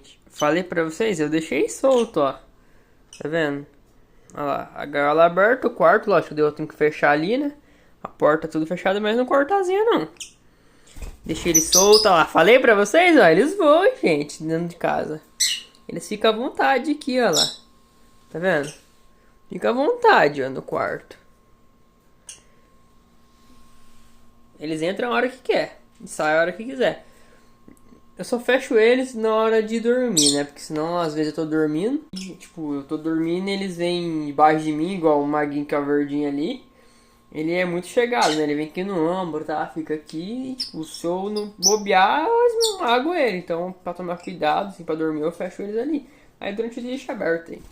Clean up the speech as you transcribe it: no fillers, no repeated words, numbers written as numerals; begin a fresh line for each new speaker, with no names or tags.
gente. Falei pra vocês, eu deixei solto, ó. Tá vendo? Olha lá, a gaiola aberta, o quarto, lógico, eu tenho que fechar ali, né? A porta tudo fechada, mas não cortazinha não. Deixei ele solto, ó lá. Falei pra vocês, ó, eles voam, gente, dentro de casa. Eles ficam à vontade aqui, ó lá. Tá vendo? Fica à vontade, ó, no quarto. Eles entram a hora que quer e saem a hora que quiser. Eu só fecho eles na hora de dormir, né? Porque senão às vezes eu tô dormindo e, tipo, eu tô dormindo e eles vêm embaixo de mim, igual o maguinho que é o verdinho ali. Ele é muito chegado, né? Ele vem aqui no ombro, tá? Fica aqui e, tipo, se eu não bobear, eu esmago ele. Então, pra tomar cuidado, assim, pra dormir, eu fecho eles ali. Aí durante o dia deixa aberto aí.